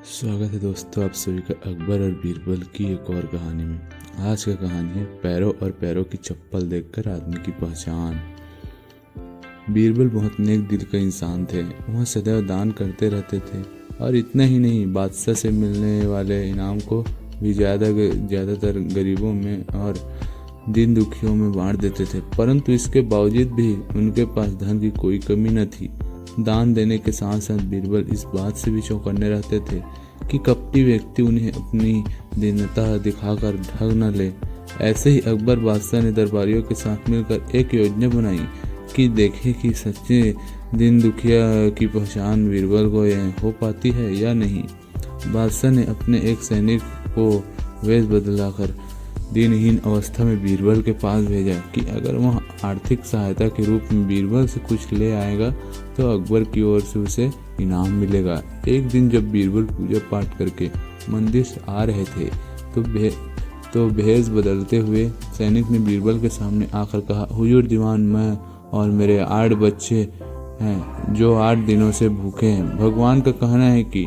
स्वागत है दोस्तों आप सभी का अकबर और बीरबल की एक और कहानी में। आज का कहानी है पैरों और पैरों की चप्पल देखकर आदमी की पहचान। बीरबल बहुत नेक दिल का इंसान थे। वह सदैव दान करते रहते थे और इतना ही नहीं, बादशाह से मिलने वाले इनाम को भी ज़्यादातर गरीबों में और दीन दुखियों में बांट देते थे। परंतु इसके बावजूद भी उनके पास धन की कोई कमी न थी। दान देने के साथ साथ बीरबल इस बात से भी चौकन्ने रहते थे कि कपटी व्यक्ति उन्हें अपनी दीनता दिखाकर ठग न ले। ऐसे ही अकबर बादशाह ने दरबारियों के साथ मिलकर एक योजना बनाई कि देखें कि सच्चे दीन दुखिया की पहचान बीरबल को हो पाती है या नहीं। बादशाह ने अपने एक सैनिक को वेश बदलाकर दिनहीन अवस्था में बीरबल के पास भेजा कि अगर वह आर्थिक सहायता के रूप में बीरबल से कुछ ले आएगा तो अकबर की ओर से उसे इनाम मिलेगा। एक दिन जब बीरबल पूजा पाठ करके मंदिर से आ रहे थे तो भेष बदलते हुए सैनिक ने बीरबल के सामने आकर कहा, हुजूर दीवान, मैं और मेरे 8 बच्चे हैं जो 8 दिनों से भूखे हैं। भगवान का कहना है कि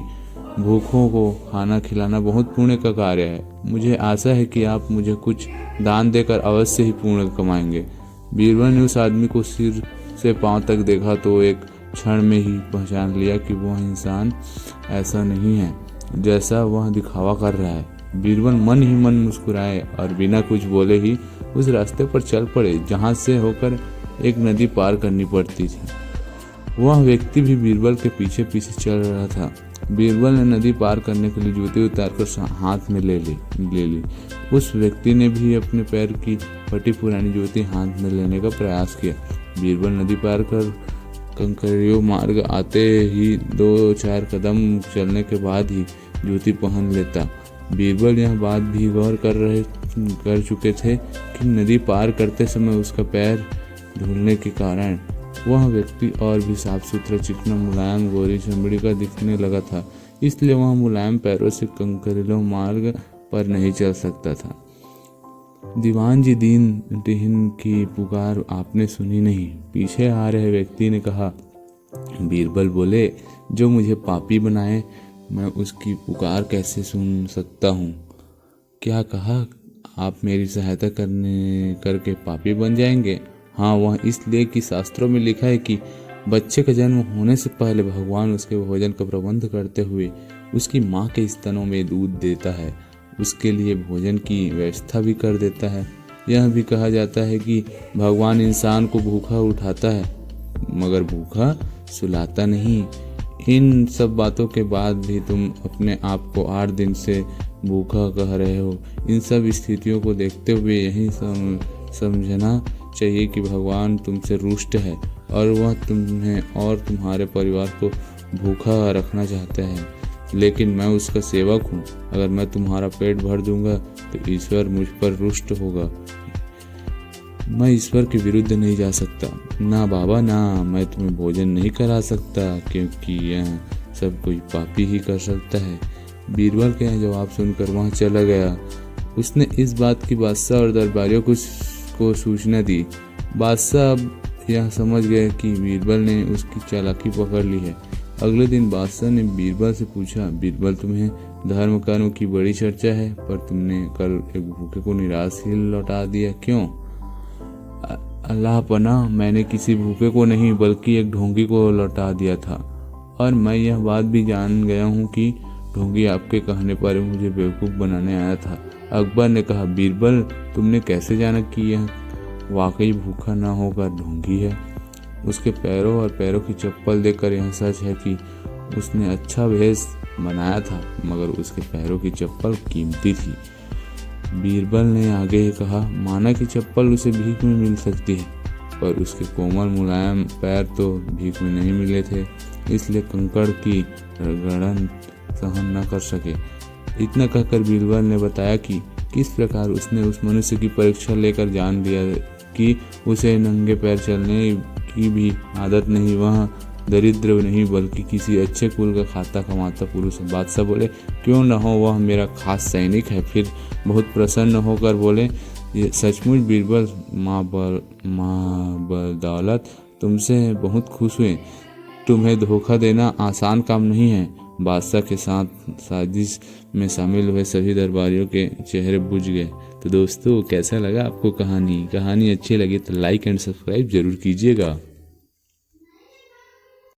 भूखों को खाना खिलाना बहुत पुण्य का कार्य है। मुझे आशा है कि आप मुझे कुछ दान देकर अवश्य ही पुण्य कमाएंगे। बीरबल ने उस आदमी को सिर से पांव तक देखा तो एक क्षण में ही पहचान लिया कि वह इंसान ऐसा नहीं है जैसा वह दिखावा कर रहा है। बीरबल मन ही मन मुस्कुराए और बिना कुछ बोले ही उस रास्ते पर चल पड़े जहां से होकर एक नदी पार करनी पड़ती थी। वह व्यक्ति भी बीरबल के पीछे पीछे चल रहा था। बीरबल ने नदी पार करने के लिए जूते उतारकर हाथ में ले ली। उस व्यक्ति ने भी अपने पैर की फटी पुरानी जूती हाथ में लेने का प्रयास किया। बीरबल नदी पार कर कंकरियों मार्ग आते ही 2-4 कदम चलने के बाद ही जूती पहन लेता। बीरबल यह बात भी गौर कर चुके थे कि नदी पार करते समय उसका पैर धुलने के कारण वह व्यक्ति और भी साफ सुथरा, चिकना, मुलायम, गोरी चमड़ी का दिखने लगा था। इसलिए वह मुलायम पैरों से कंकरीले मार्ग पर नहीं चल सकता था। दीवान जी, दीन की पुकार आपने सुनी नहीं, पीछे आ रहे व्यक्ति ने कहा। बीरबल बोले, जो मुझे पापी बनाए मैं उसकी पुकार कैसे सुन सकता हूँ। क्या कहा? आप मेरी सहायता करके पापी बन जाएंगे? हाँ, वह इसलिए कि शास्त्रों में लिखा है कि बच्चे का जन्म होने से पहले भगवान उसके भोजन का प्रबंध करते हुए उसकी माँ के स्तनों में दूध देता है, उसके लिए भोजन की व्यवस्था भी कर देता है। यह भी कहा जाता है कि भगवान इंसान को भूखा उठाता है मगर भूखा सुलाता नहीं। इन सब बातों के बाद भी तुम अपने आप को 8 दिन से भूखा कह रहे हो। इन सब स्थितियों को देखते हुए यही समझना चाहिए कि भगवान तुमसे रुष्ट है और वह तुम्हें और तुम्हारे परिवार को भूखा रखना चाहता है। लेकिन मैं उसका सेवक हूँ। अगर मैं तुम्हारा पेट भर दूंगा तो ईश्वर मुझ पर रुष्ट होगा। मैं ईश्वर के विरुद्ध नहीं जा सकता। ना बाबा, ना मैं तुम्हें भोजन नहीं करा सकता, क्योंकि यह सब कोई पापी ही कर सकता है। बीरबल के यह जवाब सुनकर वहाँ चला गया। उसने इस बात की बादशाह और दरबारियों को सूचना दी। बादशाह अब यह समझ गए कि बीरबल ने उसकी चालाकी पकड़ ली है। अगले दिन बादशाह ने बीरबल से पूछा, बीरबल, तुम्हें धर्म कर्म की बड़ी चर्चा है, पर तुमने कल एक भूखे को निराश ही लौटा दिया, क्यों? अल्लाह पनाह, मैंने किसी भूखे को नहीं बल्कि एक ढोंगी को लौटा दिया था, और मैं यह बात भी जान गया हूँ कि ढोंगी आपके कहने पर मुझे बेवकूफ़ बनाने आया था। अकबर ने कहा, बीरबल, तुमने कैसे जाना कि यह वाकई भूखा न होकर ढोंगी है? उसके पैरों और पैरों की चप्पल देखकर यह सच है कि उसने अच्छा भेष बनाया था, मगर उसके पैरों की चप्पल कीमती थी। बीरबल ने आगे कहा, माना कि चप्पल उसे भीख में मिल सकती है, पर उसके कोमल मुलायम पैर तो भीख में नहीं मिले थे, इसलिए कंकड़ की गड़न सहन न कर सके। इतना कहकर बीरबल ने बताया कि किस प्रकार उसने उस मनुष्य की परीक्षा लेकर जान लिया कि उसे नंगे पैर चलने की भी आदत नहीं, वह दरिद्र नहीं बल्कि किसी अच्छे कुल का खाता कमाता पुरुष है। बादशाह बोले, क्यों न हो, वह मेरा खास सैनिक है। फिर बहुत प्रसन्न होकर बोले, ये सचमुच बीरबल, माँ बदौलत तुमसे बहुत खुश हुए। तुम्हें धोखा देना आसान काम नहीं है। बादशाह के साथ साजिश में शामिल हुए सभी दरबारियों के चेहरे बुझ गए। तो दोस्तों कैसा लगा आपको कहानी अच्छी लगी तो लाइक एंड सब्सक्राइब जरूर कीजिएगा।